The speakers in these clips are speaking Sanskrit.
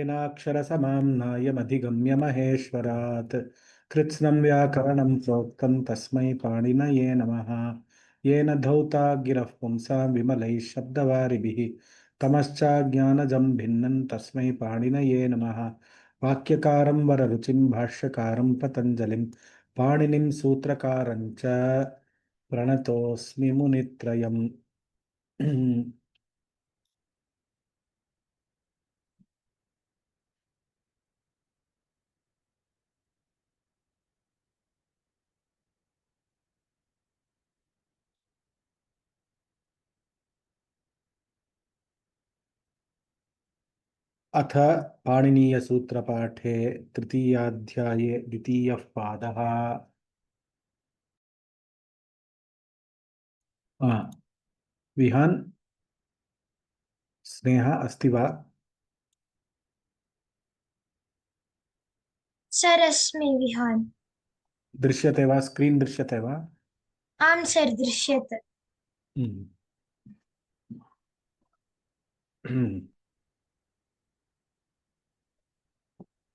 तेनाक्षरसमाम्नायमधिगम्य महेश्वरात् कृत्स्नं व्याकरणं प्रोक्तं तस्मै पाणिनये नमः। येन धौता गिरः पुंसां विमलैः शब्दवारिभिः तमश्चाज्ञानजं भिन्नं तस्मै पाणिनये नमः। वाक्यकारं वररुचिं भाष्यकारं पतञ्जलिं पाणिनिं सूत्रकारं च प्रणतोऽस्मि मुनित्रयम्। अथ पाणिनीयसूत्रपाठे तृतीयाध्याये द्वितीयः पादः। विहान् स्नेह अस्ति वा? सर अस्मि विहान्। दृश्यते वा? स्क्रीन् दृश्यते वा? आम् सर दृश्यते।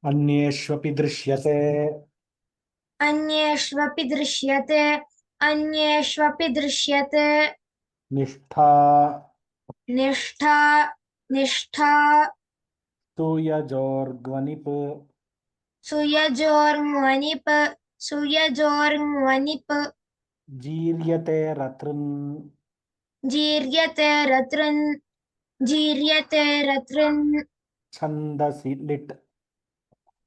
अन्येष्वपि दृश्यते अन्येष्वपि दृश्यते अन्येष्वपि दृश्यते निष्ठा निष्ठा निष्ठा तूयजोर्ग्वनिप् सुयजोर्ङ्वनिप् सुयजोर्ङ्वनिप् जीर्यते रतृन् जीर्यते रतृन् जीर्यते रतृन् छन्दसि लिट्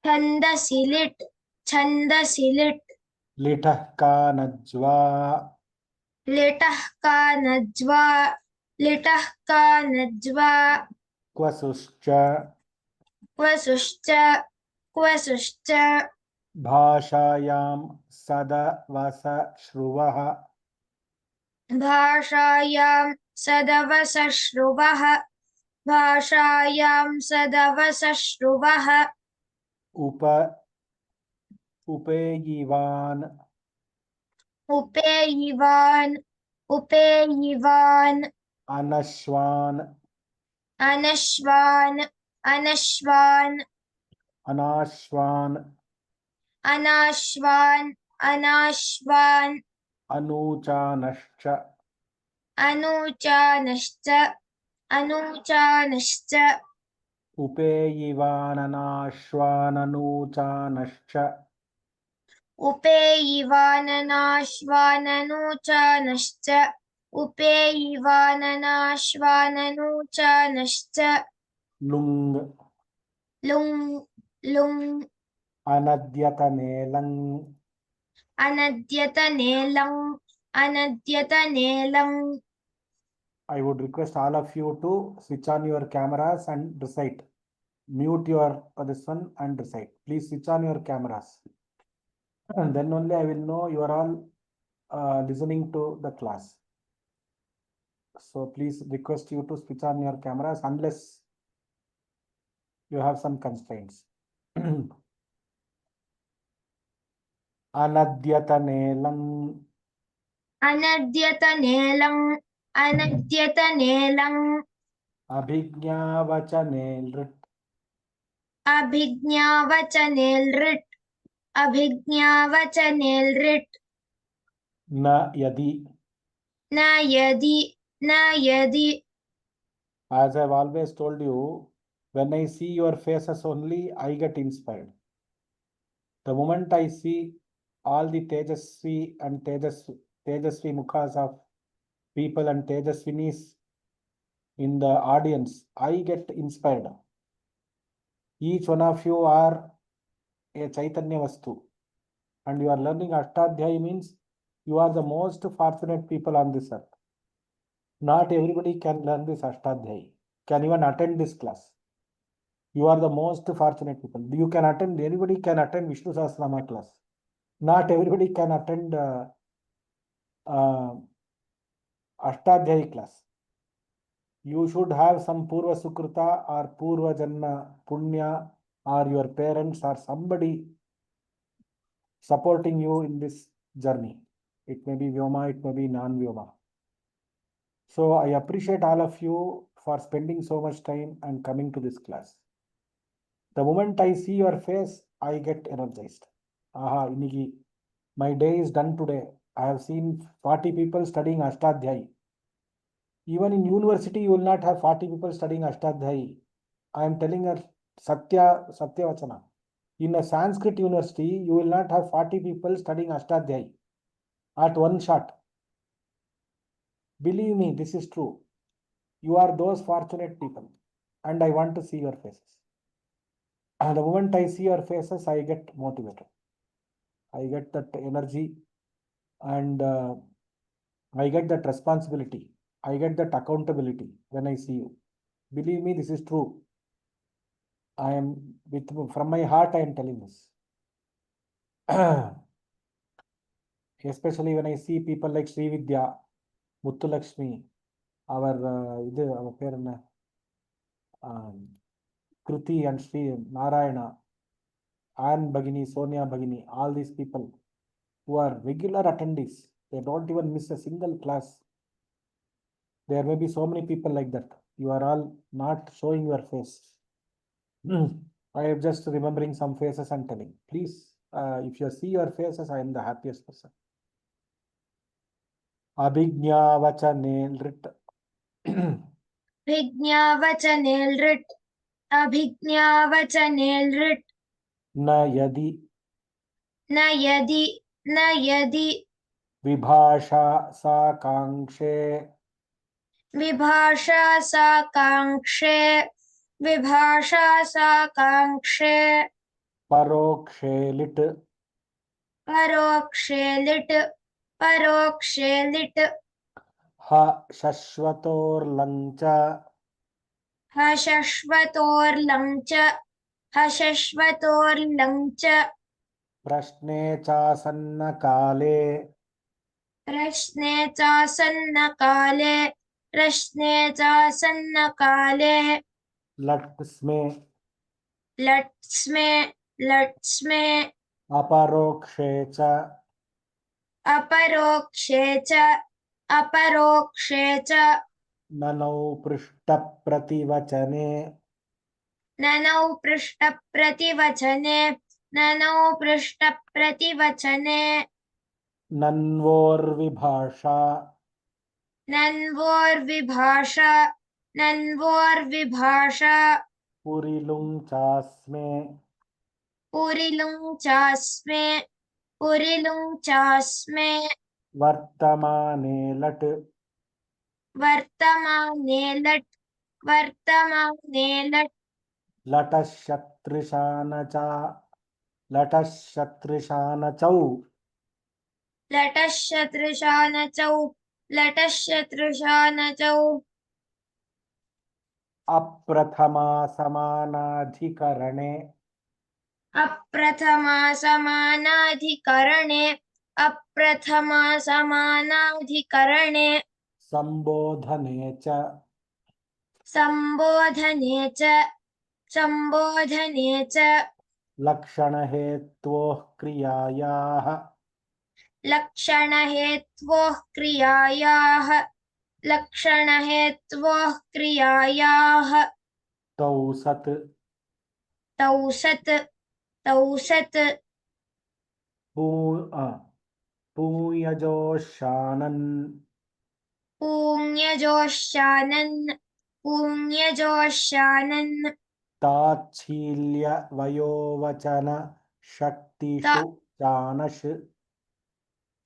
छन्दसि लिट् छन्दसि लिट् लिठः कानज्वा लिटः कानज्वा लिटः कानज्वा क्वसुश्च क्वसुश्च क्वसुश्च भाषायां सदवसश्रुवः भाषायां सदवसश्रुवः भाषायां सदवसश्रुवः उप उपेयिवान् उपेयिवान् उपेयिवान् अनश्वान् अनश्वान् अनश्वान् अनाश्वान् अनाश्वान् अनाश्वान् अनूचानश्च अनूचानश्च अनूचानश्च उपेयिवाननाश्वाननूचानश्च उपेयिवाननाश्वाननूचानश्च उपेयिवाननाश्वाननूचानश्च लुङ् लुङ् लुङ् अनद्यतनेलङ् अनद्यतनेलम् अनद्यतनेलम् I would request all of you to switch on your cameras and recite. Mute your this one and recite. Please switch on your cameras. And then only I will know you are all listening to the class. So please request you to switch on your cameras unless you have some constraints. Anadyatanelam अनद्यतनेलम् अनद्यतनेलम् Abhignavachanelrit अभिज्ञावचनेलृट् अभिज्ञावचनेलृट् Na Yadi. न यदि न यदि As I've always told you, when I see your faces only, I get inspired. The moment I see all the Tejasvi and Tejasvi mukhas of people and Tejasvinis in the audience, I get inspired. Each one of you are a Chaitanya Vastu, and you are learning Ashtadhyayi means you are the most fortunate people on this earth. Not everybody can learn this Ashtadhyayi, can even attend this class. You are the most fortunate people. You can attend, anybody can attend Vishnu Sahasranama class. Not everybody can attend Ashtadhyayi class. You should have some Purva Sukrita or Purva Janma Punya or your parents or somebody supporting you in this journey. It may be Vyoma, it may be non-Vyoma. So I appreciate all of you for spending so much time and coming to this class. The moment I see your face, I get energized. Aha, iniki, my day is done today. I have seen 40 people studying Ashtadhyayi. Even in university, you will not have 40 people studying Ashtadhyayi. I am telling her Satyavachana. In a Sanskrit university, you will not have 40 people studying Ashtadhyayi at one shot. Believe me, this is true. You are those fortunate people, and I want to see your faces. And the moment I see your faces, I get motivated. I get that energy, and I get that responsibility. I get that accountability when I see you. Believe me, this is true. I am from my heart, I am telling this. Especially when I see people like Sri Vidya, Muttulakshmi, our parent, Kruti and Sri Narayana, Ann Bhagini, Sonia Bhagini, all these people who are regular attendees. They don't even miss a single class. There may be so many people like that. You are all not showing your face. I am just remembering some faces and telling. Please, if you see your faces, I am the happiest person. Abhignavachane nrit. अभिज्ञावचने लृट् अभिज्ञावचने लृट् न यदि न यदि न यदि विभाषा साकांक्षे विभाषा साकांक्षे विभाषा साकांक्षे परोक्षे लिट् परोक्षे लिट् ह शश्वतोर्लञ्च हशश्वतोर्लं च प्रश्ने चासन्न काले प्रश्ने चासन्न काले लट्स्मे लट्स्मे अपरोक्षे च अपरोक्षे च ननौ पृष्ठप्रतिवचने ननौ पृष्ठप्रतिवचने नन्वोर्विभाषा नन्वोर्विभाषा पुरिलुं चास्मे पुरिलुं चास्मे वर्तमाने लट् वर्तमाने लट् लटशत्रुशान च लटशत्रुशानचौ लटशत्रुशानचौ अप्रथमा समानाधिकरणे अप्रथमा समानाधिकरणे संबोधने च संबोधने च लक्षणहेत्वोः क्रियायाः लक्षणहेत्वोः क्रियायाः तौ सत् पूयजोषानन् पुण्यजोषानन् ताच्छील्यवयोवचन शक्तिषु जानश्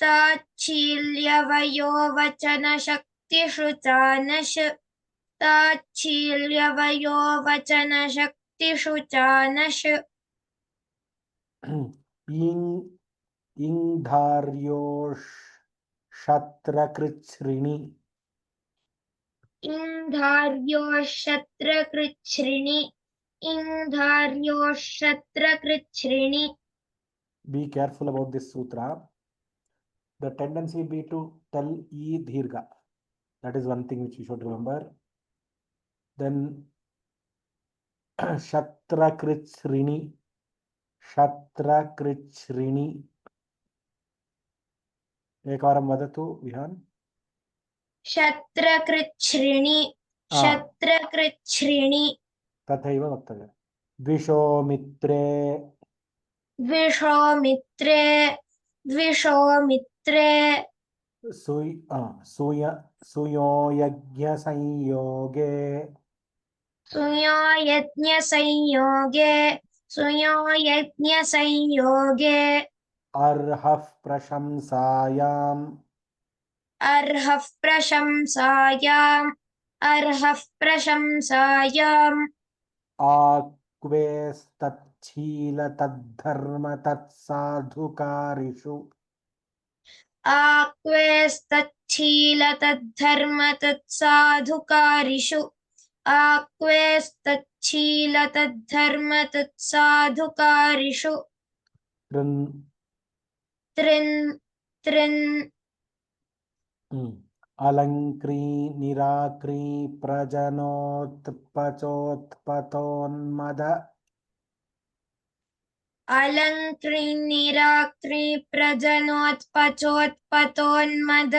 ताच्छील्यवयोवचनशक्तिषु चानश् इङ्धार्योषत्रकृच्छ्रिणि इङ्धार्योषत्रकृच्छ्रिणि Be careful about this sutra. The tendency will be to tell E Dhirga. That is one thing which you should remember. Then Shatrakrichrini. एकवारं वदतु विहान शत्रकृच्छ्रिणि तथैव वक्तव्यम् द्विषोमित्रे द्विषोमित्रे द्विषोमित्रे सुयोयज्ञसंयोगे सुयोयज्ञसंयोगे अर्हः प्रशंसायाम् अर्हः प्रशंसायाम् आक्वेस्तच्छील तद्धर्म तत्साधुकारिषु आक्वेस्तच्छील तद्धर्म तत्साधुकारिषु आक्वेस्तच्छील तद्धर्म तत्साधुकारिषु तृन् त्रिन् त्रिन् अलङ्क्री निराक्री प्रजनोत्पचोत्पतोन्मद अलङ्कृनिराक्रि प्रजनोत्पचोत्पतोन्मद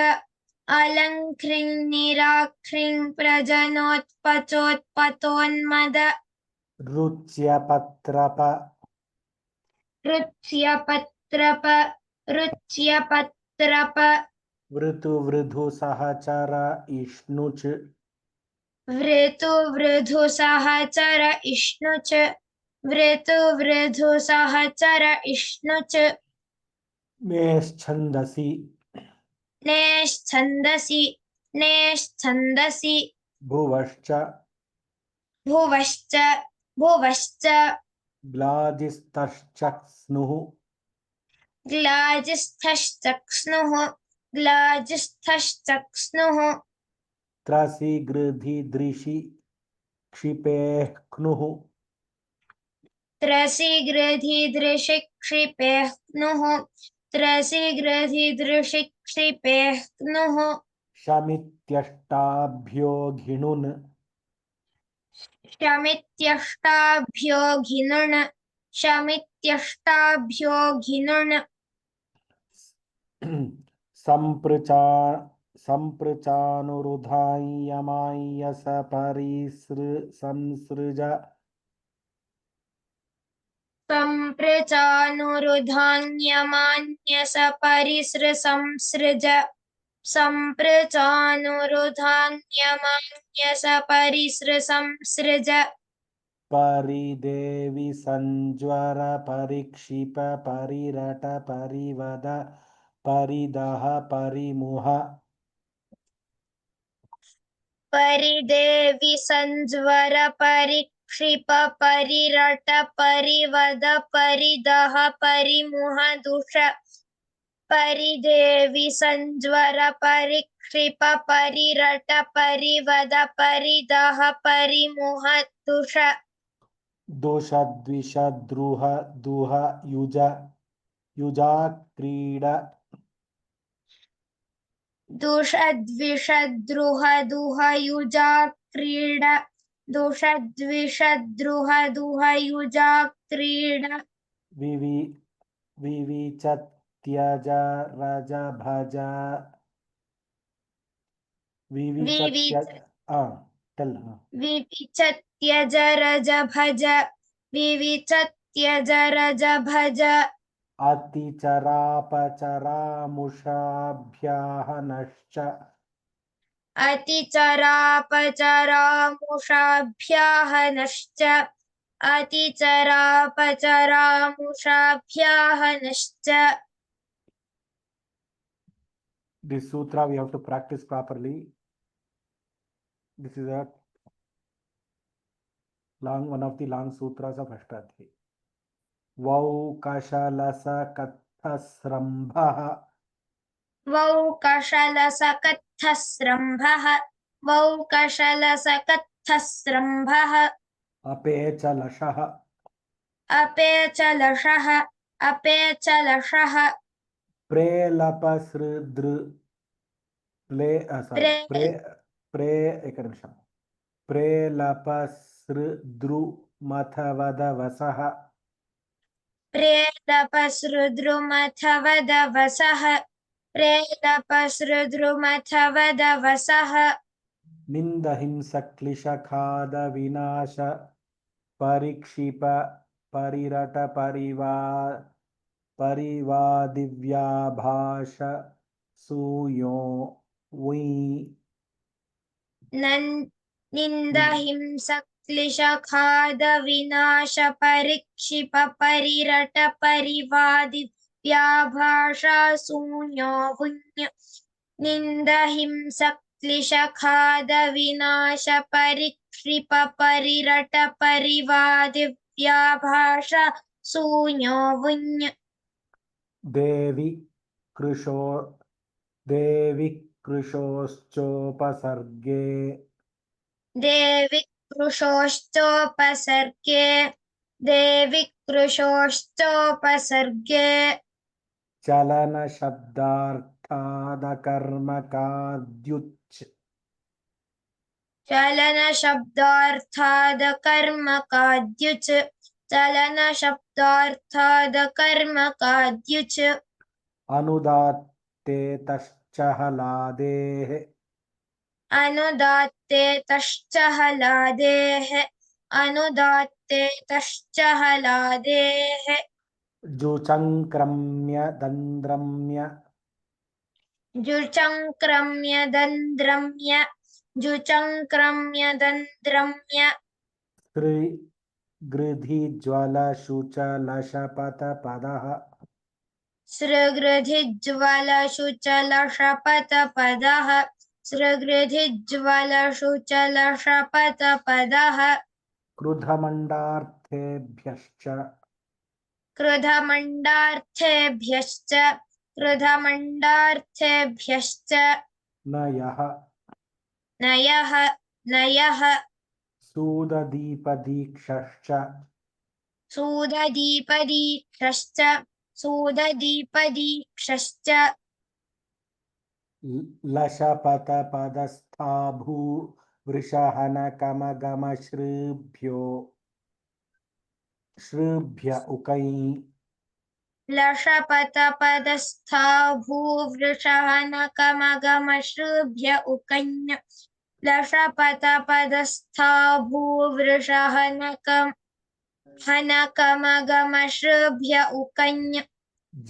अलङ्कृनिराक्रिं प्रजनोत्पचोत्पतोन्मद रुच्यपत्रप रुच्यपत्रप रुच्यपत्रप वृतुवृधुसहचर इष्णुच वृतुवृधुसहचर इष्णुच वृतुवृधुसहचर इष्णुच मेश्छन्दसि नेश्छन्दसि नेश्छन्दसि भुवश्च भुवश्च भुवश्च ग्लाजिस्तश्चक्स्नुः ग्लाजिस्थश्चक्स्नुः ग्लाजिस्थश्चक्स्नुः त्रसि गृधिदृशि क्षिपेः क्नुः त्रसि गृधिदृशिक्षिपेह्नुः त्रसि गृधिदृशिक्षिपेह्नुः शमित्यष्टाभ्यो घिणुन् शमित्यष्टाभ्यो घिनुन् शमित्यष्टाभ्यो घिनुन् सम्पृचा सम्पृचानुरुधाय्यमाय्यस संसृज सम्प्रचानुरुधान्यमान्यस परिसृ सम्प्रचानुरुधान्यमान्यस परिसृ परिदेवि संज्वर परिक्षिप परिरट परिवद परिदह परिमुह परिदेवि संज्वर परिक्षिप परिरट परिवद परिदह परिमुह दुष परिदेवि संज्वर परिक्षिप परिरट परिवद परिदह परिमुह दुष दोषद्विषद्रुह दुह युज युजा क्रीड दुषद्विषद्रुह दुह युजा क्रीड दुषद्विषद्रुह दुह युजा क्रीड विवि विविचत्यज रज भज विविचत्य टेल विविचत्यज रज भज विविचत्यज रज भज अतिचरापचरामुषाभ्याहनश्च अतिचरापचरामुषाभ्याहनश्च अतिचरापचरामुषाभ्याहनश्च This sutra we have to practice properly. This is a one of the long sutras of Ashtadhyayi. Vaukashalasakathasrambhah वौकशलसकत्थस्रम्भः वौकशलसकत्थस्रम्भः अपेचलशः अपेचलशः अपेचलशः प्रेलपसृदृ एक निमिषं प्रेलपसृद्रुमथवदवसः प्रेलपसृद्रुमथवदवसः प्रेलपसृद्रुमथवदवसः निन्दहिंसक्लिशखादविनाश परिक्षिप परिरट परिवादिव्याभाष सूयो वुञ् निन्दहिंसक्लिशखाद विनाश परिक्षिप परिरट परिवादि व्याभाषा शून्यो भुञ् निन्दहिंसक्लिशखाद विनाश परिक्षिप परिरट परिवादि व्याभाषा शून्यो भुञ् देवि कृशोश्चोपसर्गे देवि कृशोश्चोपसर्गे चलन शब्दार्थादकर्मकाद्युच् चलन शब्दार्थादकर्मकाद्युच् चलन शब्दार्थादकर्मकाद्युच् अनुदात्ते तश्च हलादेः अनुदात्ते तश्च हलादेः अनुदात्ते तश्च हलादेः जुचङ्क्रम्य दन्द्रम्य जुचङ्क्रम्य दन्द्रम्य जुचङ्क्रम्य दन्द्रम्य गृधिज्वलशुचलशपथपदः सृगृधिज्वलशुचलशपथपदः सृगृधिज्वलशुचलशपथपदः क्रुधमण्डार्थेभ्यश्च क्रुधमण्डार्थेभ्यश्च क्रुधमण्डार्थेभ्यश्च नयः नयः नयः सूददीपदीक्षश्च सूददीपदीक्षश्च सूददीपदीक्षश्च लशपथपदस्था श्रुभ्य उकै लशपथपदस्था भूवृषहनकमगमश्रुभ्य उकञ् लशपथपदस्था भूवृषहनकमगमश्रुभ्य उकञ्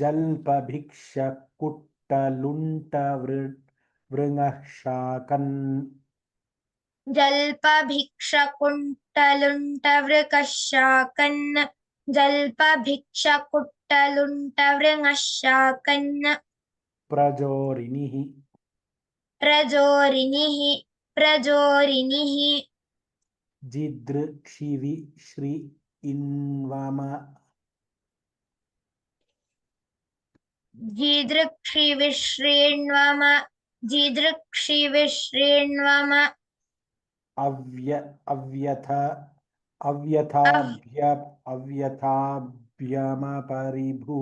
जल्पभिक्षकुट्टलुण्टवृङः शाकन् जल्पभिक्षकुट्टलुण्टवृकः शाकन् जल्पभिक्षकुट्टलुण्टवृङः शाकन् प्रजोरिनिः प्रजोरिनिः प्रजोरिनिः जिदृक्षिवि श्री इन्वम जिदृक्षिविश्रीण्वम जिदृक्षिविश्रीण्वम अव्यथाभ्यमपरिभु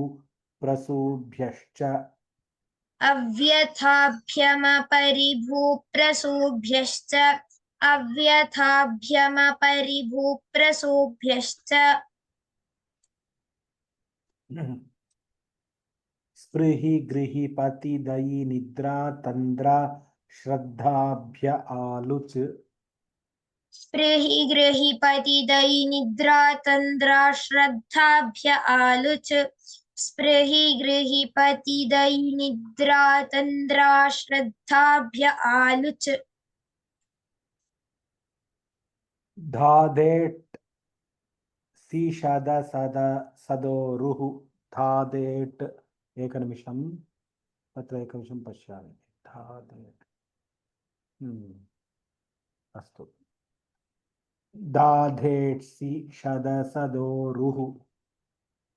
प्रसूभ्यश्च अव्यथाभ्यमपरिभूप्रसूभ्यश्च अव्यथाभ्यमपरिभूप्रसूभ्यश्च स्पृहि गृहि पतिदयि निद्रा तन्द्रा श्रद्धाभ्य आलुच स्पृहि गृहि पतिदयि निद्रा तन्द्रा श्रद्धाभ्य आलुच स्पृहि गृहि पतिदयि निद्रा तन्द्रा श्रद्धाभ्य आलुच धादेट् सीषद सद सदोरुः धादेट् एकनिमिषं तत्र एकनिमिषं पश्यामि धादेट् अस्तु दाधेट्सि शदसदोरुः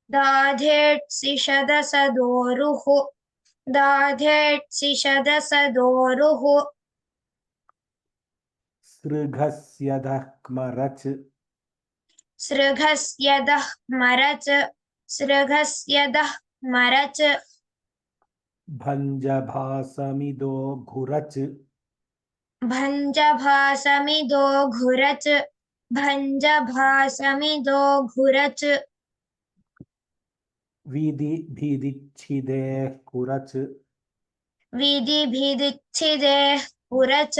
दाधेट्सि शदसदोरुः दाधेट्सि शदसदोरुः सृघस्यधः क्मरच सृघस्यदः मरच सृघस्यदः मरच भञ्जभासमिदो घुरच भञ्जभासमिदो घुरच भञ्जभासमिदो घुरच विधिभिदिच्छिदेः कुरच विधिभिदिच्छिदेः पुरच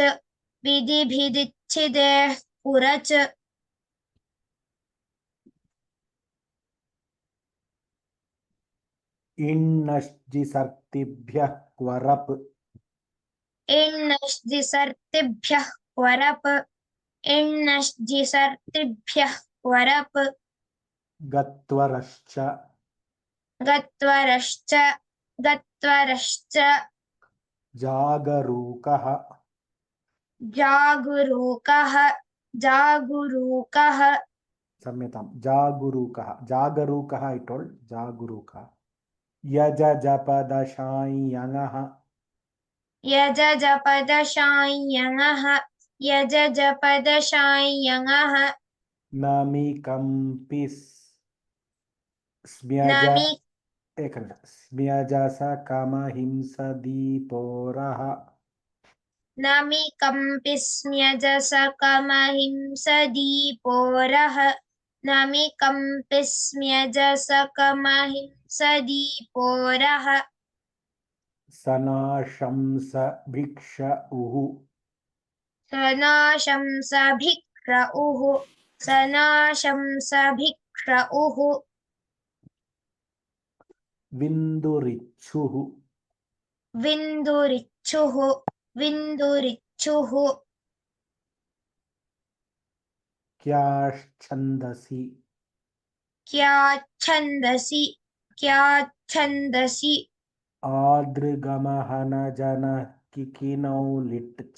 विधिभिदिच्छिदेः पुरच इण्णश्जिसर्तिभ्यः क्वरप् इण्णश्जिसर्तिभ्यः क्वरप् इण्णश्जिसर्तिभ्यः क्वरप् गत्वरश्च गत्वरश्च जागरूकः जागरूकः क्षम्यतां जागरूकः जागरूकः I told जागरूकः यजजपदशाय्यङः यजजपदशाय्यङः नमिकम्पि स्म्यज नमि स्म्यजसकमहिंसदीपोरः नमिकम्पिस्म्यजसकमहिंसदीपोरः नमिकम्पिस्म्यजसकमहिंसदीपोरः सनाशंस भिक्षउः सनाशंसभिक्रउः विन्दुरिच्छुः विन्दुरिच्छुः क्याश्छन्दसि क्याच्छन्दसि आदृगमहनजनः किकिनौ लिट् च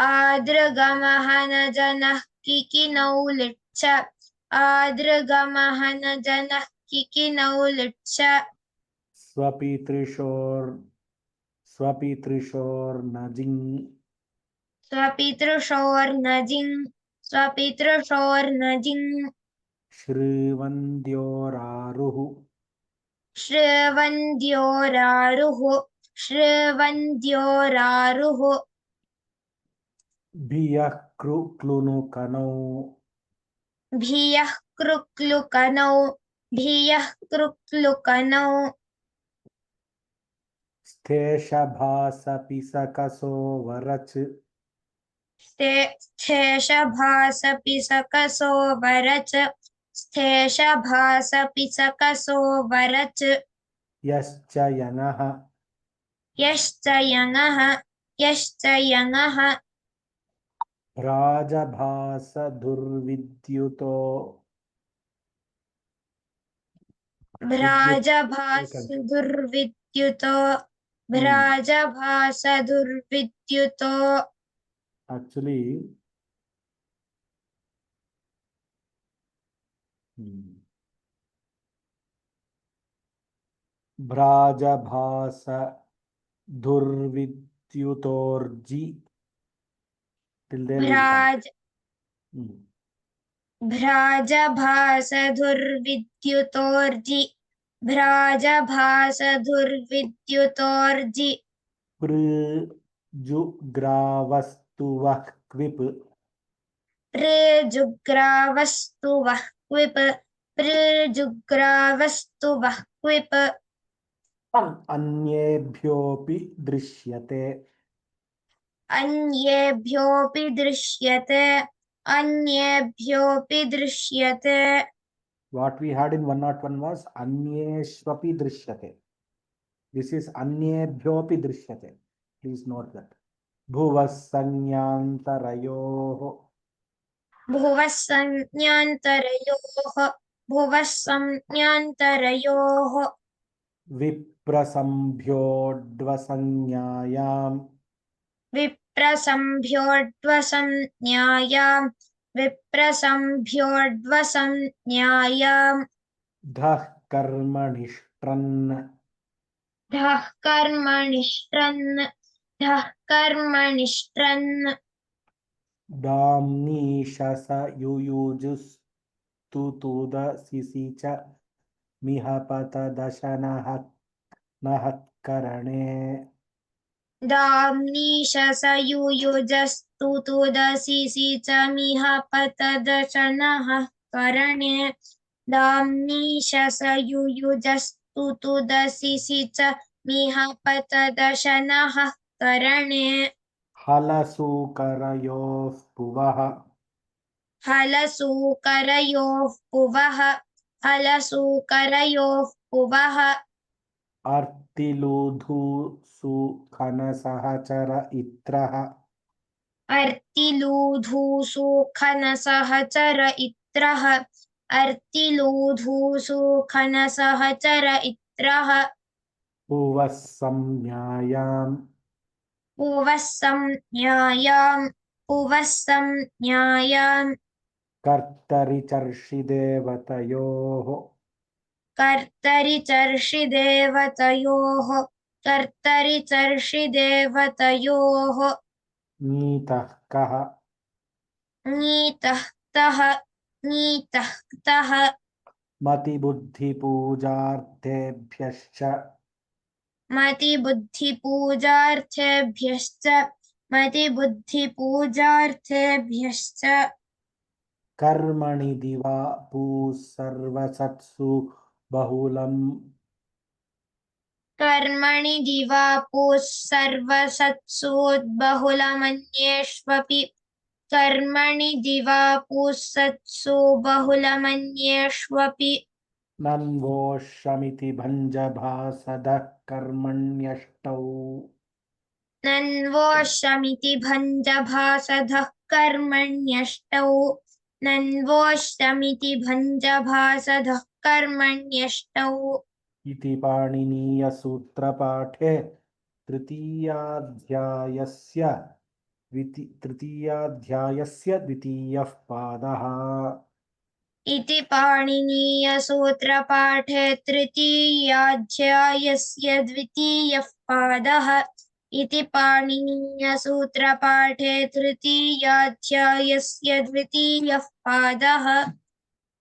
आदृगमहनजनः किकिनौ लिच्छ आदृगमहनजनः किकिनौ लिच्छ स्वपितृशोर्नजिं श्रीवन्द्योरारुः श्रीवन्द्योरारुः भियः क्लुनुकनौ भियः कृक्लुकनौ स्थेषभासपि सकसो वरच् स्थेषभासपि सकसो वरच स्थेषभासपि सकसो वरच यश्च यश्च यङः राजभासधुर्विद्युतो भ्राजभासदुर्विद्युतो actually भ्राजभासधुर्विद्युतोर्जि till there will come. भ्राजभासधुर्विद्युतोर्जि पृजुग्रावस्तुवः क्विप् पृजुग्रावस्तुवः क्विप् अन्येभ्योऽपि दृश्यते अन्येभ्योऽपि दृश्यते What we had in 101 was अन्येष्वपि दृश्यते. This is अन्येभ्योऽपि दृश्यते. Please note that. भुवः संज्ञान्तरयोः विप्रसंभ्योऽड्वसंज्ञायाम् विप्रसंभ्योऽड्वसंज्ञायाम् धः कर्मणिष्ठन् धः कर्मणिष्ठन् दाम्नीशस युयुजुस्तुतुदसिसि च मिहपतदशनः करणे दाम्नीशसयुयुजस्तुतुदसिसि च मिहपतदशनः करणे दाम्नीशसयुयुजस्तुतुदसिसि च मिहपतदशनः करणे हलसूकरयोः पुवः हलसूकरयोः पुवः अर्तिलुधु सुखन सहचर इत्रः अर्तिलूधूसु खनसहचर इत्रः अर्तिलूधूसु खनसहचर इत्रः भुवः संज्ञायाम् पुवः संज्ञायाम् कर्तरि चर्षि देवतयोः कर्तरि चर्षि देवतयोः नीतः कः नीतः तः मतिबुद्धिपूजार्थेभ्यश्च मतिबुद्धिपूजार्थेभ्यश्च कर्मणि दिवा पूः सर्वसत्सु बहुलम् कर्मणि दिवापुः सर्वसत्सु बहुलमन्येष्वपि कर्मणि दिवापुः सत्सु बहुलमन्येष्वपि नन्वोषमिति भञ्जभासदः कर्मण्यष्टौ नन्वोषमिति भञ्जभासधः कर्मण्यष्टौ नन्वोषमिति भञ्जभासधः कर्मण्यष्टौ इति पाणिनीयसूत्रपाठे तृतीयाध्यायस्य द्वितीयः पादः इति पाणिनीयसूत्रपाठे तृतीयाध्यायस्य द्वितीयः पादः इति पाणिनीयसूत्रपाठे तृतीयाध्यायस्य द्वितीयः पादः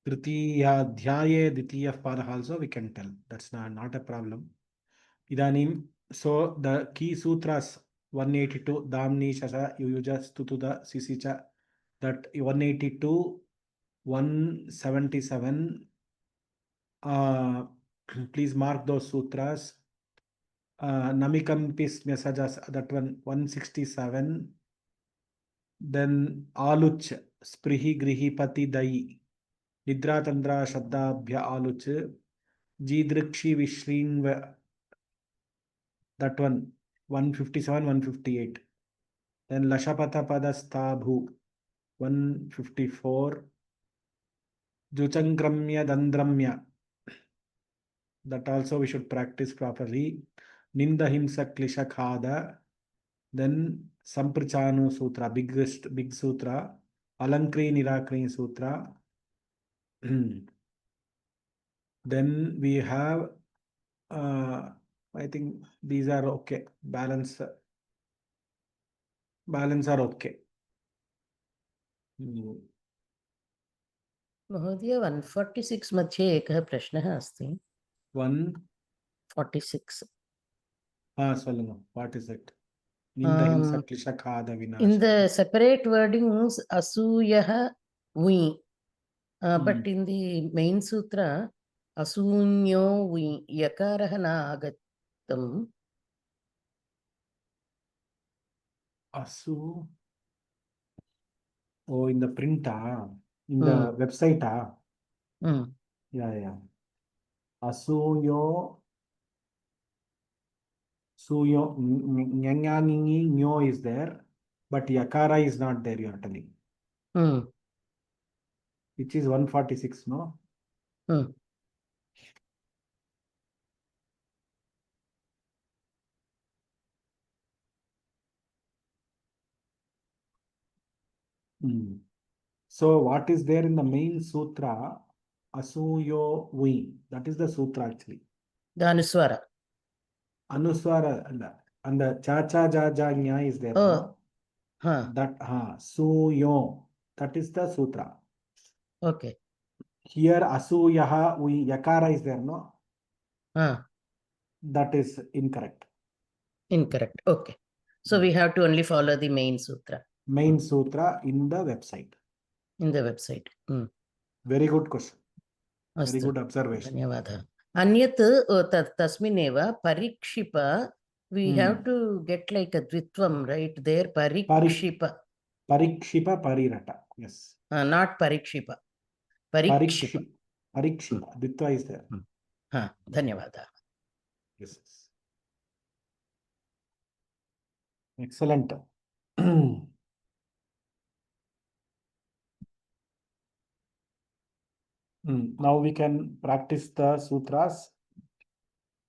तृतीयाध्याये द्वितीयः पादः also we can tell, that's not a problem. Idanim, so the key sutras 182 damni shasa yuja stutuda sisicha, that 182 177 please mark those sutras. Namikampis messages, that one 167. Then aluch sprihi grihipati dai Nidra Tandra Shaddabhya Aluch Jidrikshi Vishrinva, that one 157 158. Then Lashapata Padastabhu 154. Juchangramya Dandramya, that also we should practice properly. Nindahimsa Klishakhada. Then Samprichanu Sutra, big sutra. Alankri Nirakri Sutra. Then we have I think these are okay. Balance are okay. महोदय 146 मध्ये एकः प्रश्नः अस्ति. 146 solunga, what is it? In Vinasha. the separate wordings asuyah we, but in the main sutra asunyo we yakarah na agatam. Asu, oh, in the print in the website yeah Asuyo Nyanyaningi Nyo is there, but Yakara is not there, you are telling. Which is 146, no? So what is there in the main sutra? Asuyo we. That is the sutra actually. The Anuswara. Anuswara and the cha cha ja ja nya is there. Oh, no? That suyo. That is the sutra. Okay. Here asuyaha we yakara is there, no? That is incorrect. Incorrect. Okay. So we have to only follow the main sutra. Main sutra in the website. In the website. Very good question. Astu. Very good observation. Dhanyavadha. Anyat tasmineva parikshipa, we have to get like a dvitvam, right? There parikshipa. Parikshipa parirata. Yes. Not parikshipa. Parikshipa. Parikshipa. Dvitva is there. हा धन्यवादः. Yes. Excellent. Now we can practice the sutras.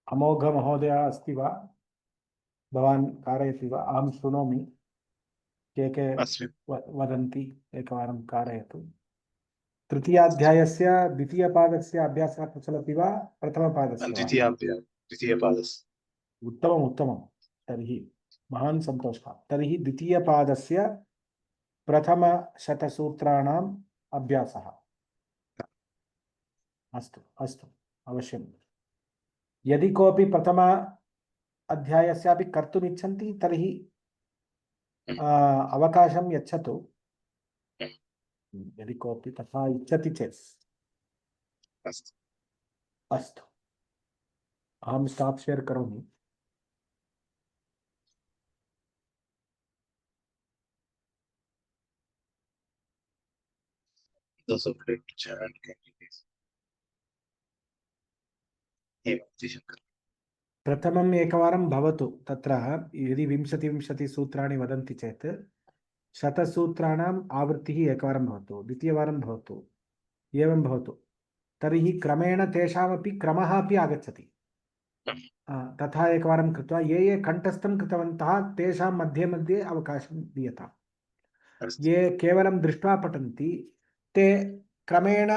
Amogha Mahodaya अस्ति वा? भवान् कारयति वा? अहं शृणोमि. के वदन्ति एकवारं कारयतु. तृतीयाध्यायस्य द्वितीयपादस्य अभ्यासः प्रचलति वा प्रथमपादस्य वा? द्वितीयपादस्य. उत्तमम् उत्तमं. तर्हि महान् सन्तोषः. तर्हि द्वितीयपादस्य प्रथमशतसूत्राणाम् अभ्यासः. अस्तु अस्तु अवश्यं. यदि कोऽपि प्रथम अध्यायस्यापि कर्तुम् इच्छन्ति तर्हि अवकाशं यच्छतु. यदि कोऽपि तथा इच्छति चेत्. अस्तु अहं स्टाप् शेर् करोमि. Those who would like to chant can please. प्रथमम् एकवारं भवतु. तत्र यदि 20 सूत्राणि वदन्ति चेत् 100 सूत्राणाम् आवृत्तिः एकवारं भवतु, द्वितीयवारं भवतु, एवं भवतु. तर्हि क्रमेण तेषामपि क्रमः अपि आगच्छति. तथा एकवारं कृत्वा ये कण्ठस्थं कृतवन्तः तेषां मध्ये मध्ये अवकाशं दीयताम्. ये केवलं दृष्ट्वा पठन्ति ते क्रमेण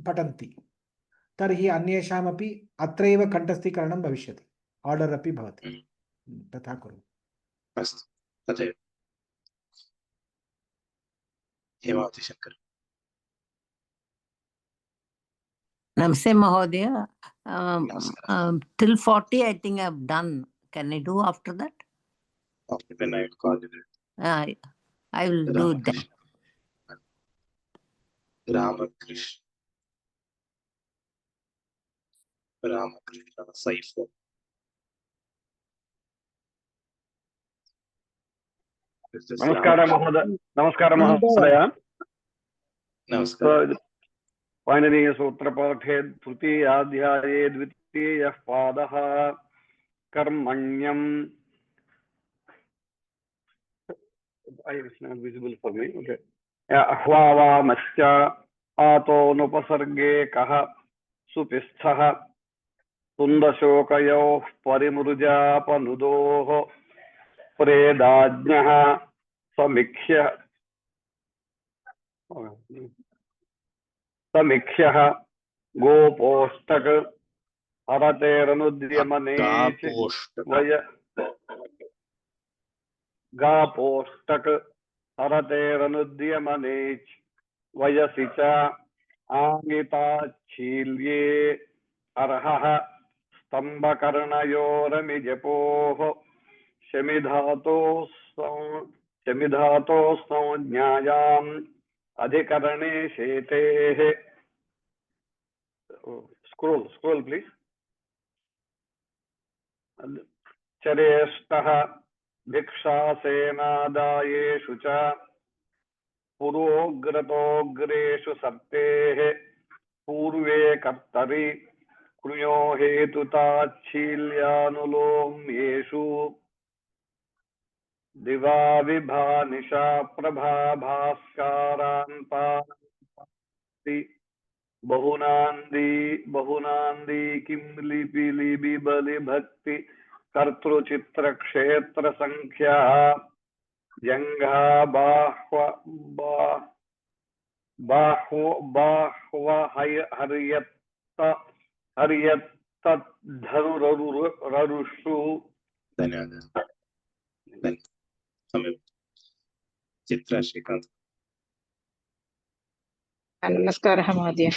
पठन्ति. तर्हि अन्येषामपि अत्रैव कण्ठस्थीकरणं भविष्यति. आर्डर् अपि भवति. तथा कुर्मः. अस्तु तथैव. Hemavati Shankar. Namaste Mahodaya. Till 40 I think I've done. Can I do after that? After then I will call you. I will do that. Ramakrishna. Saifu. Namaskara Mahodaya. Namaskar. Painiriya Sutra Pathe Trutiyadhyaye Dvitiyah Padaha Karmanyam. It's not visible for me. Okay. Ahvava Mascha Ato Nupasarge Kaha Supisthaha Tundashokayo Parimruja Panudoho Predajnaha Samikshya Gopostak Arateranudhyamane Gapostak Arateranudhyamane Vayasicha Angita Chilye Arhaha Stambakarnayoramijapoho Shemidhato Nyayam Adhikarane Shetehe. Scroll please. Chareshtaha Bhikshasenadayeshu cha Purogratogreshu Saptehe Purve Kartari Kunyo Hetuta Chilyanulomyeshu Diva Vibha Nisha Prabha Bhaskaranta Bahunandi Kim Lipi Libi Bali Bhakti Kartru Chitra Kshetra Sankhya Jangha Bahwa Haryatta Dharurarushu. धन्यवाद. चित्रा श्रीकांत. नमस्कारः महोदय.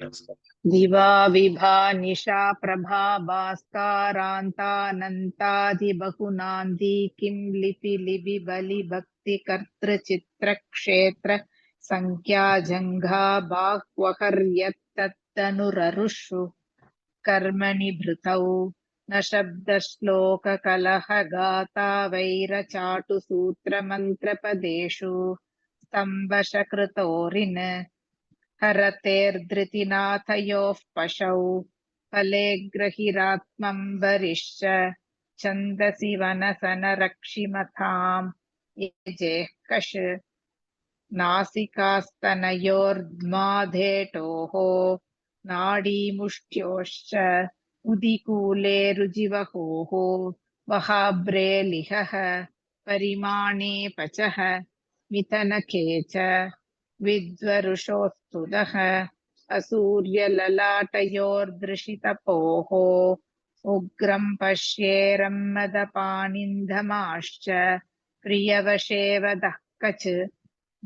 नमस्कार. दिवा विभा निशा प्रभा भास्कारान्तानन्तादि बहुनान्दी किं लिपि लिपि बलि भक्ति कर्तृ चित्र क्षेत्र संख्या जंघा बाह्वहर्यत्तनुररुषु कर्मणि भृतौ न शब्द श्लोक कलह गाता वैर चाटु सूत्र मंत्र पदेषु स्तंभशकृतोरिन् हरतेर्धृतिनाथयोः पशौ फले ग्रहिरात्मं वरिश्च छन्दसि वनसनरक्षिमथां यजेः कष नासिकास्तनयोर्ध्माधेटोः नाडीमुष्ट्योश्च उदिकूले रुजिवहोः वहाब्रे लिहः परिमाणे पचः मिथनके च विद्वरुषोस्तुदः असूर्यललाटयोर्दृशितपोः उग्रं पश्येरम्मदपानिन्धमाश्च प्रियवशे वदः कच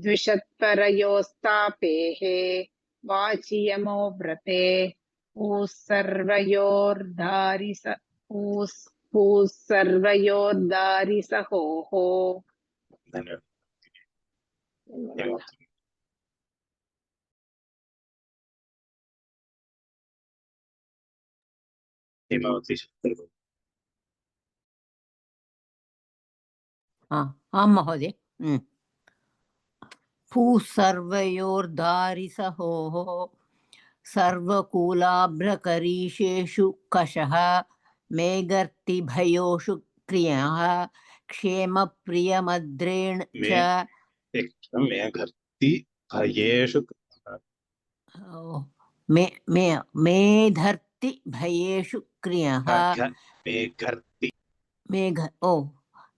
द्विषत्परयोस्तापेः वाचि यमो व्रते पूः सर्वयोर्दारिसहोः धन्यवाद धन्यवाद हेमावती शत्रु आं महोदय भूः सर्वयोर्दारिसहोः सर्वकूलाभ्रकरीशेषु कषः मेघर्तिभयोषु क्रियः क्षेमप्रियमद्रेण च मेघर्ति भयेषु मेधर्ति भयेषु क्रियः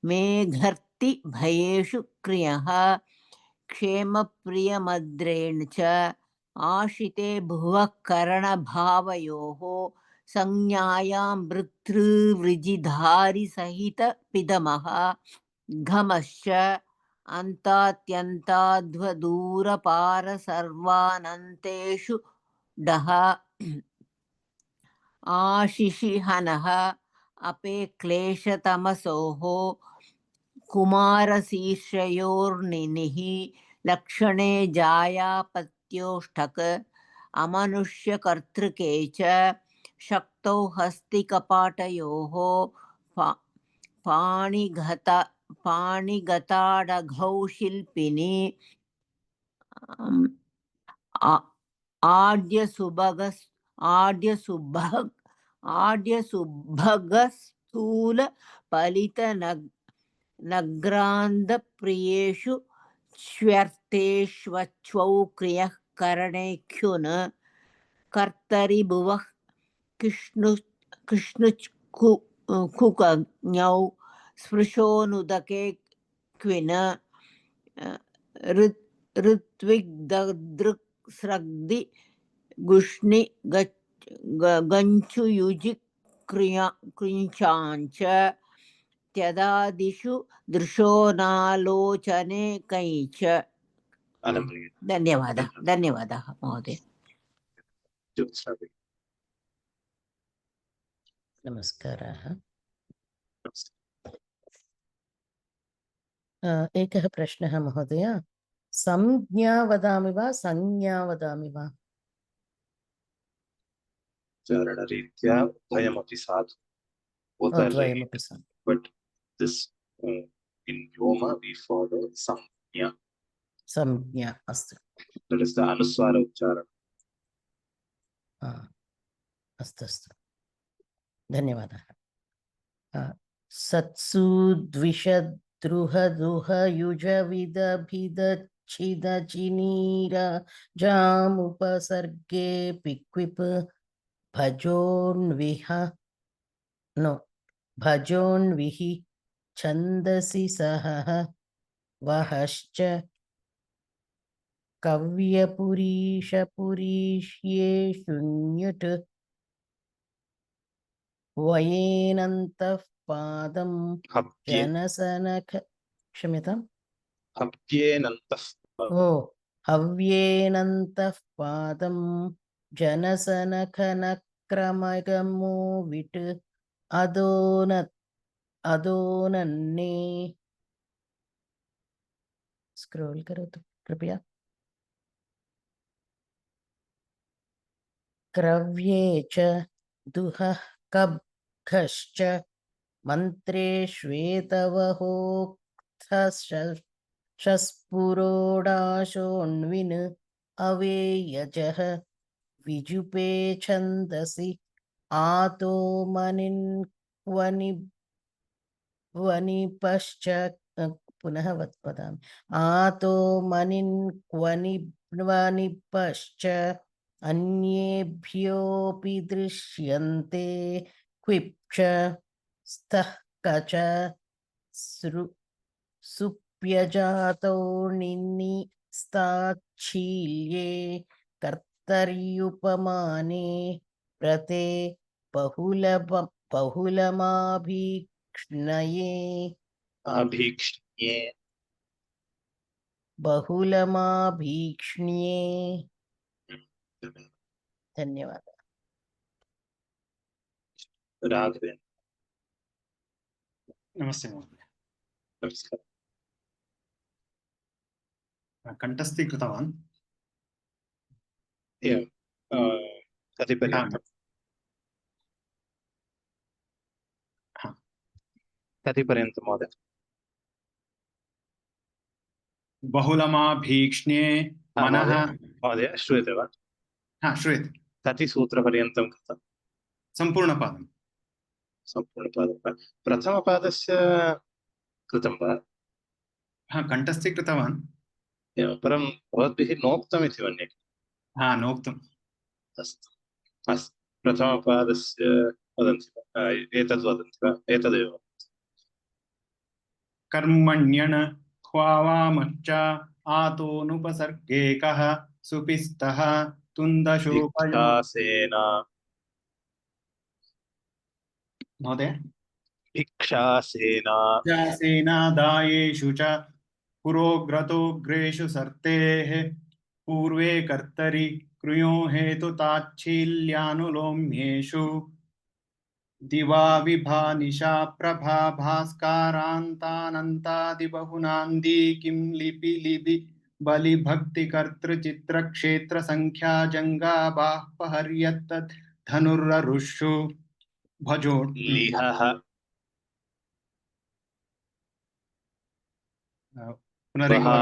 मेघर्ति भयेषु क्रियः क्षेमप्रियमद्रेण च आशिते भुवः करणभावयोः संज्ञायां वृथृवृजिधारिसहितपिदमः घमश्च अन्तात्यन्ताध्वदूरपारसर्वानन्तेषु डः आशिषिहनः अपे क्लेशतमसोः कुमारशीर्षयोर्निनिः लक्षणे जायापत्योष्ठक अमनुष्यकर्तृके च शक्तौ हस्तिकपाटयोः पाणिगताडघौ शिल्पिनी आड्यसुभगस्थूल पलितनग्रान्धप्रियेषु श्व्यर्थेष्वच्वौ क्रियः करणेख्युन् कर्तरि भुवः कृष्णुकुकज्ञौ स्पृशोनुदके क्विन् ऋत्विग्दृक्स्रग्दि गुष्णि गञ्चुयुजि कृञ्चाञ्च त्यदादिषु दृशोनालोचने कैच धन्यवादः महोदय नमस्कारः। एकः प्रश्नः महोदय, संज्ञा वदामि वा संज्ञा वदामि वा? उच्चारणरीत्या उभयमपि साधु द्वयमपि साधु, but this in Yoma we follow samjna. संज्ञा अस्तु, That is the anuswara uchcharan. अस्तु धन्यवादः। सत्सु द्विषद्रुहदुहयुजविदभिदच्छिदचिनीर जामुपसर्गे पिक्विप् भजोन्विहि छन्दसि सहः वहश्च कव्यपुरीशपुरीष्ये शून्युट् वयेनन्तः पादं जनसनख क्षम्यताम् हव्येनन्तः पादं जनसनखनक्रमगमो विट् अदोनन्ने स्क्रोल करोतु कृपया। क्रव्ये च दुहः कब्घश्च मन्त्रे श्वेतवहोक्थशस्पुरोडाशोऽन्विन् अवेयजः विजुपे छन्दसि आतो मनिन् वनि वनिपश्च पुनः वदामि आतो मनिन् वनिपश्च अन्येभ्योऽपि दृश्यन्ते क्विप्च स्तः कच सुप्यजातौ निस्ताच्छील्ये कर्तर्युपमाने प्रते बहुलमाभीक्ष्णये अभीक्ष्ण्ये बहुलमाभीक्ष्ण्ये। धन्यवादः। राघवेन्द्र नमस्ते महोदय। नमस्कारः। कण्ठस्थीकृतवान्। एवं कति पर्यन्तं कति पर्यन्तं महोदय? बहुलमाभीक्ष्ण्ये मनः। महोदय श्रूयते वा? श्रूयते। कति सूत्रपर्यन्तं कृतं? सम्पूर्णपादं। सम्पूर्णपादं वा? प्रथमपादस्य कृतं वा? कण्ठस्थीकृतवान्। एवं परं भवद्भिः नोक्तमिति मन्ये। नोक्तम्। अस्तु अस्तु, प्रथमपादस्य वदन्ति वा? एतद् वदन्ति वा? एतदेव कर्मण्यन् ह्वावामश्च आतोनुपसर्गेकः सुपिस्तः तुन्दशोपयो। भिक्षासेना महोदय। भिक्षासेनादायेषु च पुरोग्रतोग्रेषु सर्तेः पूर्वे कर्तरि कृयो हेतुताच्छील्यानुलोम्येषु दिवा विभा निशा प्रभा भास्कारान्तानन्तादिबहुनान्दी किं लिपि लिपि बलिभक्तिकर्तृचित्रक्षेत्रसङ्ख्या जङ्गाबाह्पहर्यत्तत् धनुर्रुषु भजो लिहः लिहः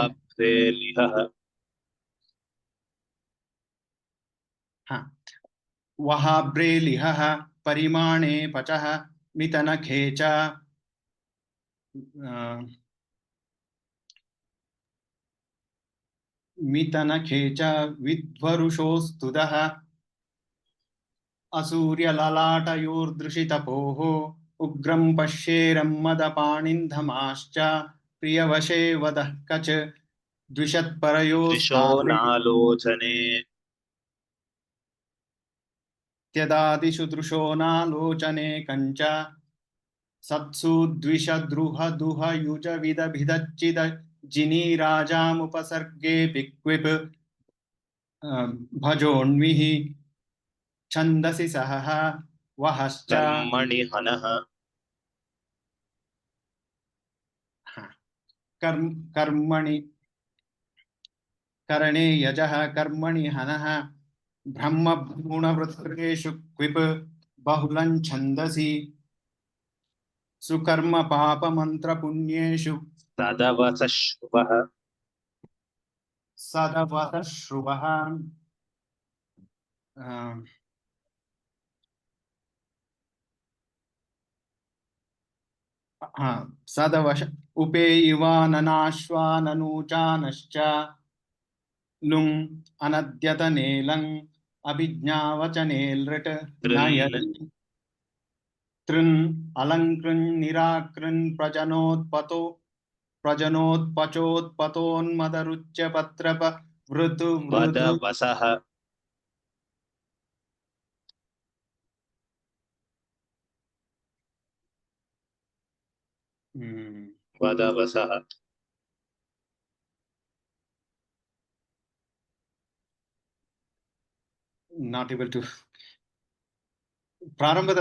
वहाब्रे लिहः परिमाणे पचः मितनखे च विध्वरुषोस्तुदः असूर्यललाटयोर्दृशितपोः उग्रं पश्येरं मदपाणिन्धमाश्च प्रियवशे वदः कच द्विषोनालोचने त्यदादिषु दृशोनालोचने कञ्च सत्सु द्विषद्रुहदुहयुजविदभिदच्चिद जिनीराजामुपसर्गे पिक्विप् भजोन्विः छन्दसि सहः वहश्च कर्मणि हनः कर्मणि करणे यजः कर्मणि हनः ब्रह्मभ्रूणवृत्तेषु क्विप् बहुलं छन्दसि सुकर्म पापमन्त्रपुण्येषु सदवसश्रुवः सदवश उपेयिवाननाश्वाननूचानश्च लुङ् अनद्यतनेलङ् अभिज्ञावचनेलृट् तृन् अलङ्कृन् निराकृन् प्रजनोत्पचोत्पतोन्मदरुच्यपत्रप वृतु वदवसः वदवसः not able to ಪ್ರಾರಂಭದ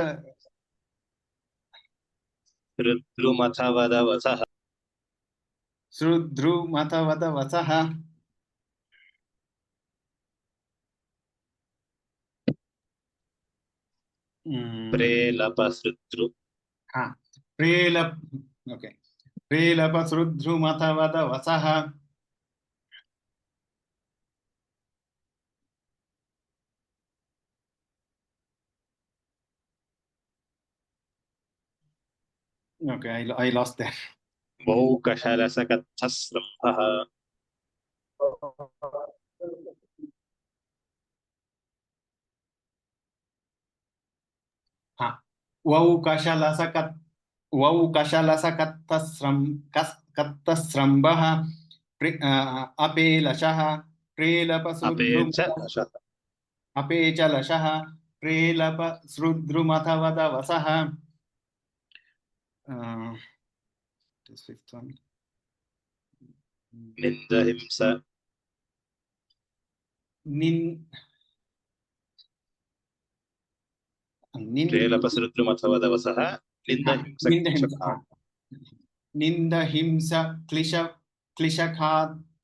ऋद्रुमथवदवसः श्रुद्रुमथवदवसः प्रेलपसृद्रु प्रेलपसृद्रुमथवदवसः Okay, I lost that. वौकशलसकत्थस्रम्भः कत्तस्रम्भः अपेलशः अपेचलशः अपेचलशः प्रेलपसृद्रुमथवदवसः. This fifth one. निन्दहिंस प्रेलपसृद्रुमथवदवसः निन्दहिंस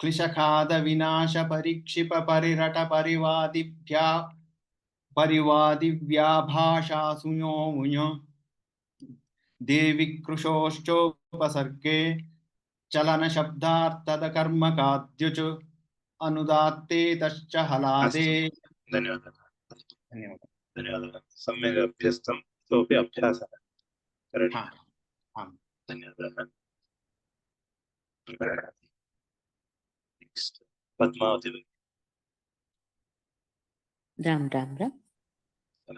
क्लिशखाद विनाश परिक्षिप परिरट परिवादिव्याभाषासुयो मुञो देवि कृशोश्चोपसर्गे चलन शब्दार्थदकर्मकाद्युच अनुदात्ते तश्च हलादे. धन्यवादः सम्यक् अभ्यस्तं इतोपि अभ्यासः करणीयः. धन्यवादः. Next, पद्मावती भगिनी. राम राम राम.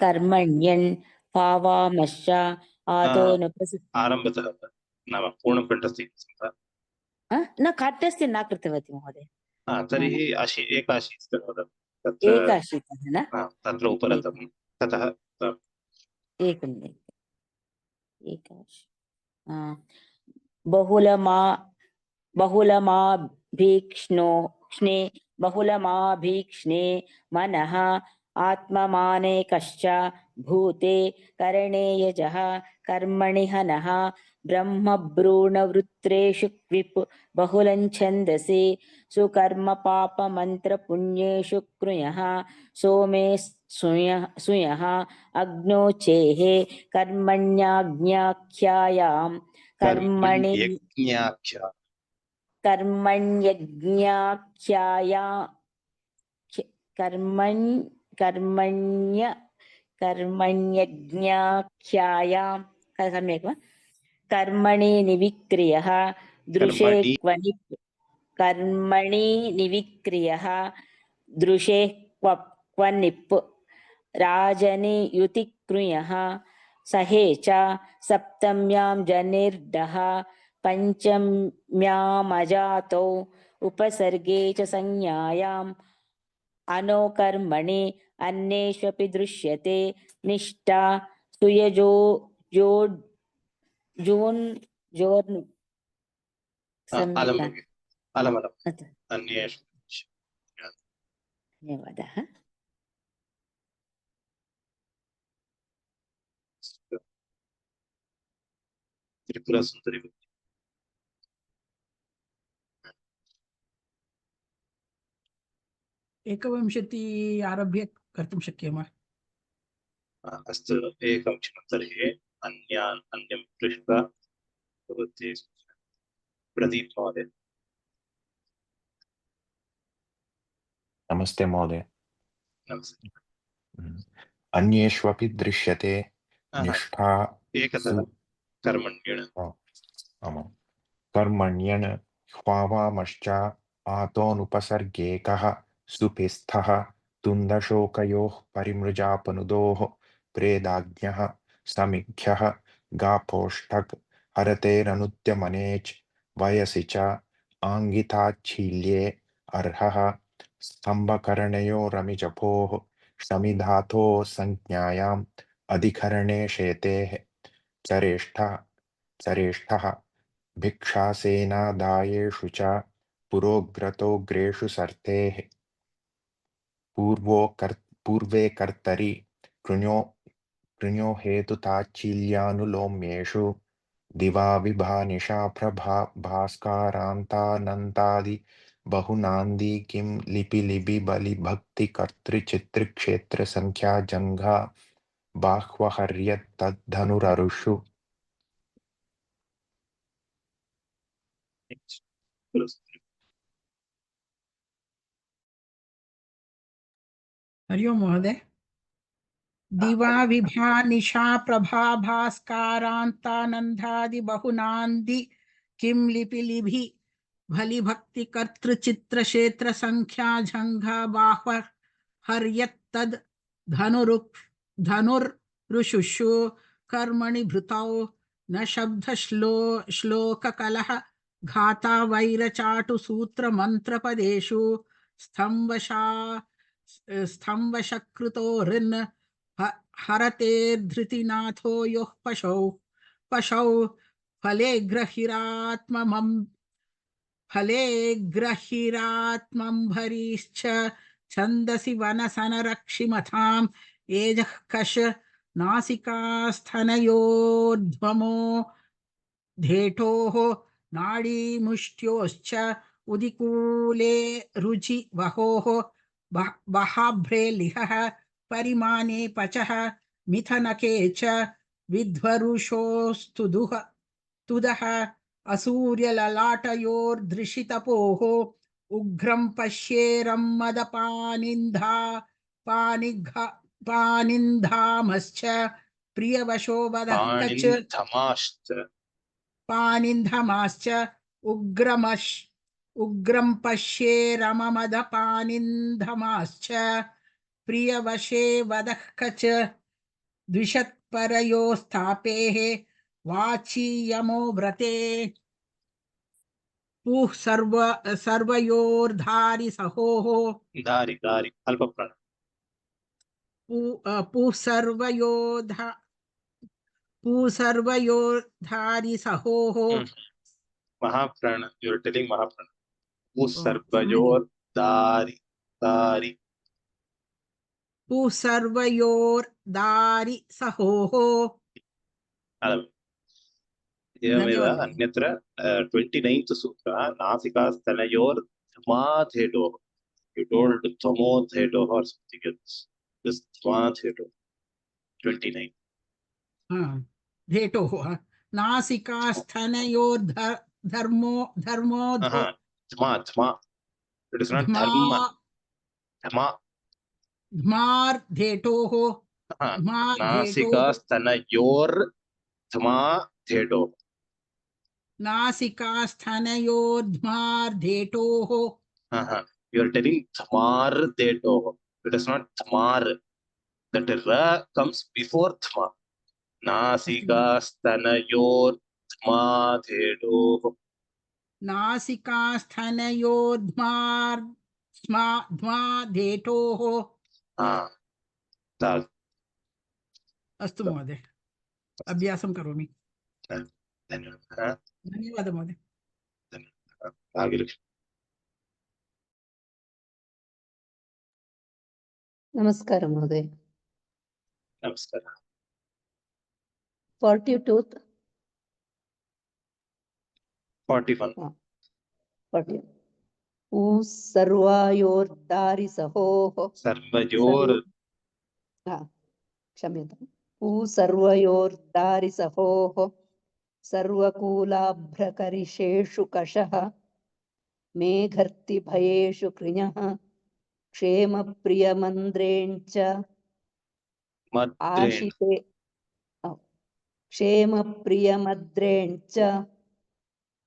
कर्मण्यन् पावामश्च आदौ आरम्भतः नाम पूर्णं कण्ठस्थीकृतं वा? न कण्ठस्थी न कृतवती महोदय. तर्हि एकाशीतिः एकाशीतः न तत्र उपरतं ततः एकं बहुलमाभीक्ष्णे मनः आत्ममानेकश्च भूते करणे यजः कर्मणि हनः ब्रह्मभ्रूणवृत्रेषु क्विप् बहुलं छन्दसि सुकर्म पापमन्त्रपुण्येषु कृयः सोमे सुयः अग्नोचेः कर्मण्यज्ञाख्यायां कर्मण्यज्ञाख्यायां सम्यक् वा कर्मणि निविक्रियः दृशे क्वनिप् कर्मणि निविक्रियः दृशे क्वनिप् राजनि युतिकृयः सहे च सप्तम्यां जनिर्डः पञ्चम्यामजातौ उपसर्गे च संज्ञायाम् अनोकर्मणि अन्येष्वपि दृश्यते निष्ठा सुयजो जोर्नु धन्यवादः. त्रिपुरसुन्दरी एकविंशति आरभ्य कर्तुं शक्यते. अस्तु एकं क्षणं तर्हि अन्यं पृष्ट्वा भवती प्रदीप महोदय. नमस्ते महोदय. नमस्ते. अन्येष्वपि दृश्यते निष्ठा कर्मण्यन् ह्वावामश्च आतोनुपसर्गेकः सुपिस्थः तुन्दशोकयोः परिमृजापनुदोः प्रेदाज्ञः समिख्यः गापोष्ठक् हरतेरनुद्यमनेच् वयसि च आङ्गिताच्छील्ये अर्हः स्तम्भकर्णयोरमिजपोः शमिधातोः संज्ञायाम् अधिकरणे शेतेः चरेष्ठः भिक्षासेनादायेषु च पुरोग्रतोग्रेषु सर्तेः पूर्वे कर्तरि कृण्यो हेतुताच्छील्यानुलोम्येषु दिवा विभानिशा प्रभा भास्कारान्तानन्तादि बहुनान्दी किं लिपि बलि भक्ति कर्तृचित्रिक्षेत्र संख्या जङ्घा बाह्वहर्यत्तद्धनुररुषु. हरि ओम महोदय. दिवा विभा निशा प्रभा भास्कारान्तानन्दादि बहुनान्दी किं लिपि लिभि भलि भक्ति कर्तृ चित्र क्षेत्र संख्या झंघा बाह्व हर्यत्तद् धनुर्ऋषुषु कर्मणि भृतौ न शब्द श्लोक कलह घाता वैरचाटु सूत्र मंत्र पदेषु स्तंभशकृतो ऋन् हरते धृतिनाथो योः पशौ फले ग्रहिरात्मम्भरीश्च छन्दसि वनसनरक्षिमथाम् एजः कश नासिकास्थनयोर्ध्वमो धेटोः नाडीमुष्ट्योश्च उदिकूले रुचि वहोः बहाभ्रे लिहः परिमाने पचः मिथनके च विध्वरुषोस्तुदः असूर्यललाटयोर्दृशितपोः उग्रं पश्येरं पानिन्धामश्च प्रियवशो वदः कच पानिन्धमाश्च उग्रं पश्येरममदपानिन्धमाश्च प्रियवशे वदः कच द्विषत्परयोस्तापेः वाचीयमो व्रते पूः सर्वयोर्धारि सहोः दारि अल्पप्राण पूः सर्वयोर्धारि सहोः महाप्राण, you are telling महाप्राण. सर्वयोर्धारि सर्वयोर्धारि सहोः एवमेव अन्यत्र 29th सूत्र नासिकास्थनयोर्ध्माधेटोः. You told Thamodhedoh or something else. This Dhmadhedoh. 29. धेटोः नासिकास्थनयोर्धर्मो Dhma. It is not dharma. Dhma. धमार्धेटोः नासिकास्थनयोर्ध्माधेटोः. नासिकास्थनयोर्ध्मार्धेटोः. You are telling Dhmardetoh. It is not Dhmar. That ra comes before Dhma. Nasikastanayordhmadetoh. नासिकास्थनयोर्ध्मार्धेटोः. अस्तु महोदय, अभ्यासं करोमि. धन्यवादः महोदय. नमस्कार महोदय. नमस्कार. 42 41. 40 सर्वयोर्धारि सहोः. क्षम्यताम्. सर्वयोर्धारि सहोः सर्वकूलाभ्रकरिषेषु कषः मेघर्ति भयेषु कृञः क्षेमप्रियमन्द्रेञ्च आशिते क्षेमप्रियमद्रेञ्च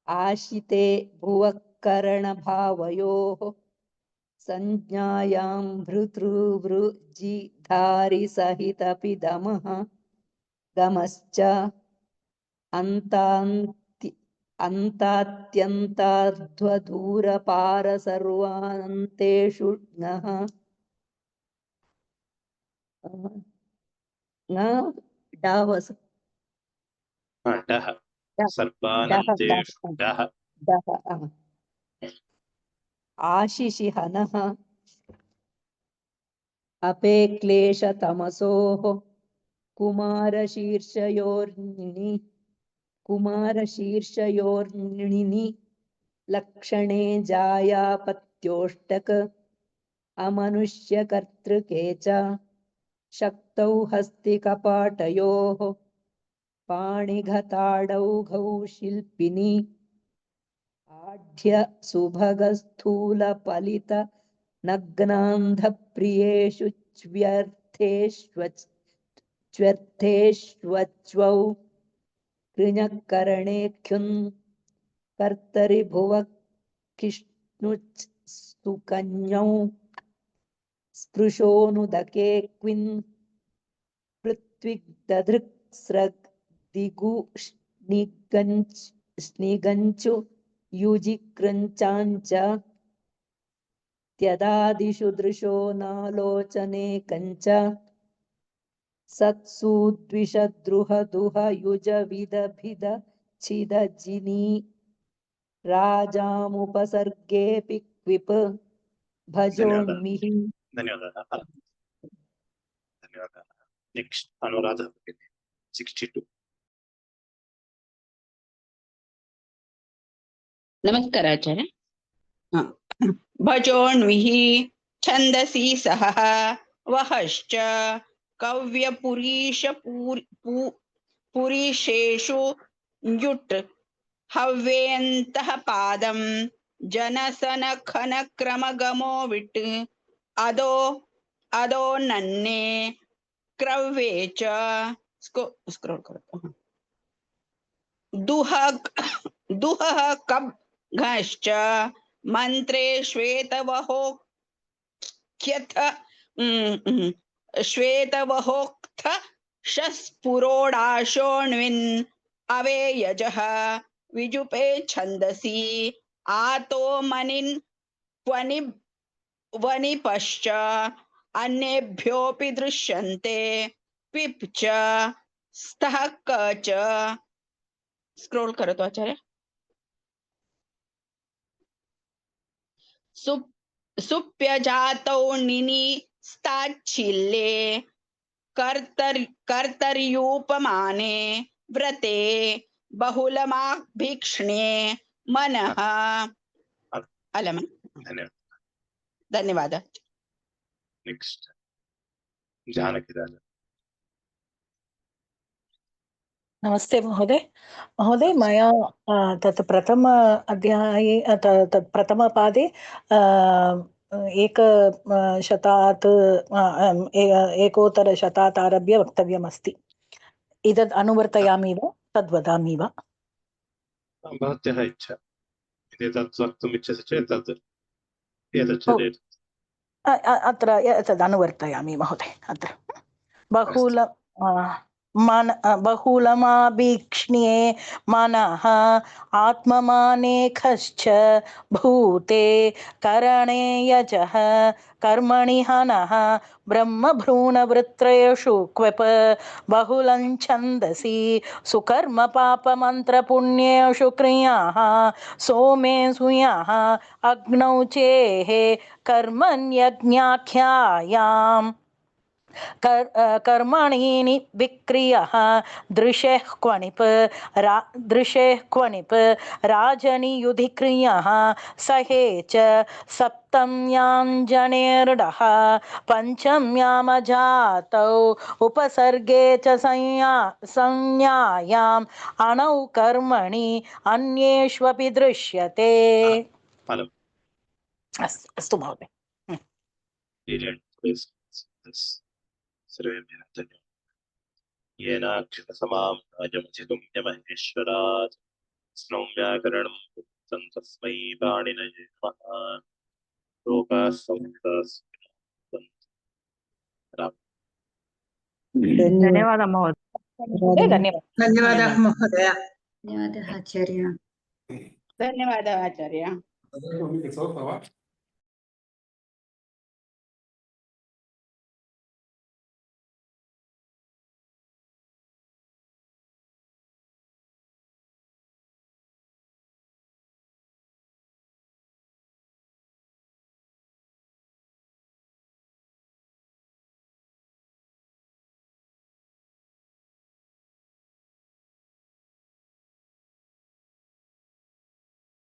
आशिते भुवःकरणभावयोः संज्ञायां भृतृवृजिधारि सहितपि दमः दमश्च अन्तात्यन्ताध्वदूरपार सर्वान्तेषु नः न डावस आशिषिहनः अपेक्लेशतमसोः कुमारशीर्षयोर्निनि लक्षणे जायापत्योष्टक अमनुष्यकर्तृके च शक्तौ हस्तिकपाटयोः पाणिघताडौघौ शिल्पिनी आढ्य सुभगस्थूलपलित नग्नान्धप्रियेषु च्व्यर्थेष्वच च्व्यर्थेष्वच्वौ कृञकरणे ख्युन् कर्तरि भुवः किष्णुच् सुकन्यौ स्पृशोनुदके क्विन् पृथ्विग्दधृक्स्रग् दिगु स्निगञ्चु युजिकृञ्चाञ्च त्यदादिषु दृशो नालोचने कञ्च सत्सु द्विषद्रुहदुह युजविदभिद छिदजिनी राजामुपसर्गेऽपि क्विप् भजोन्मिहि ಧನ್ಯವಾದ. ನೆಕ್ಸ್ಟ್ ಅನುರಾಧ 62. ನಮಸ್ಕಾರ ಆಚಾರ್ಯ. ಭಜೋನ್ವಿಃ ಛಂದಸಿ ಸಹ ವಹಶ್ಚ ಪುರೀಶೇಷು ಯುಟ್ ಹವ್ಯಂತಃ ಪಾದಂ ಜನಸನ ಖನ ಕ್ರಮ ಗಮೋ ವಿಟ್ ಅದೋ ನನ್ನೆ ಕ್ರವ್ಯೇ ಚ ಸ್ಕ್ರೋಲ್ ಕರೋ दुहः कब्घश्च मंत्रे श्वेतवहोक्थ शस्पुरोडाशोण्विन् अवेयजः विजुपे छन्दसि आतो मनिन् वनिपश्च अन्येभ्योऽपि दृश्यन्ते पिप् च स्तः क च स्क्रोल करो तो आचार्य. सुप्यजातौ निनिस्ताच्छिल्ये कर्तर्यूपमाने व्रते बहुलमाभीक्ष्णे मनः अलम. धन्यवाद. ನೆಕ್ಸ್ಟ್ ಜಾನಕಿ ರಾಜ. नमस्ते महोदय. महोदय मया तत् प्रथम अध्याये तत् प्रथमपादे एकशतात् एकोत्तरशतात् आरभ्य वक्तव्यमस्ति. एतद् अनुवर्तयामि वा तद् वदामि वा? भवत्याः इच्छा. एतत् वक्तुम् इच्छसि चेत् तत् अत्र तद् अनुवर्तयामि महोदय. अत्र बहुलमाभीक्ष्ण्ये मनः आत्ममानेखश्च भूते करणे यजः कर्मणि हनः ब्रह्मभ्रूणवृत्रेषु क्वप बहुलं छन्दसि सुकर्म पापमन्त्रपुण्येषु क्रियाः सोमे सुयः अग्नौ चेः कर्मण्यज्ञाख्यायाम् कर्मणि विक्रियः दृशेः क्वणिप् राजनि युधिक्रियः सहे च सप्तम्याञ्जनेर्डः पञ्चम्यामजातौ उपसर्गे च संज्ञायाम् अणौ कर्मणि अन्येष्वपि दृश्यते. अस्तु महोदय. सर्वेभ्यः धन्यवादः. येनाक्षरसमां राजमचितुं यमहेश्वरात् स्नौ व्याकरणं पुत्रं तस्मै पाणिनये नमः. लोकाः समस्ताः धन्यवादः महोदय. धन्यवादः महोदय. धन्यवादः आचार्य.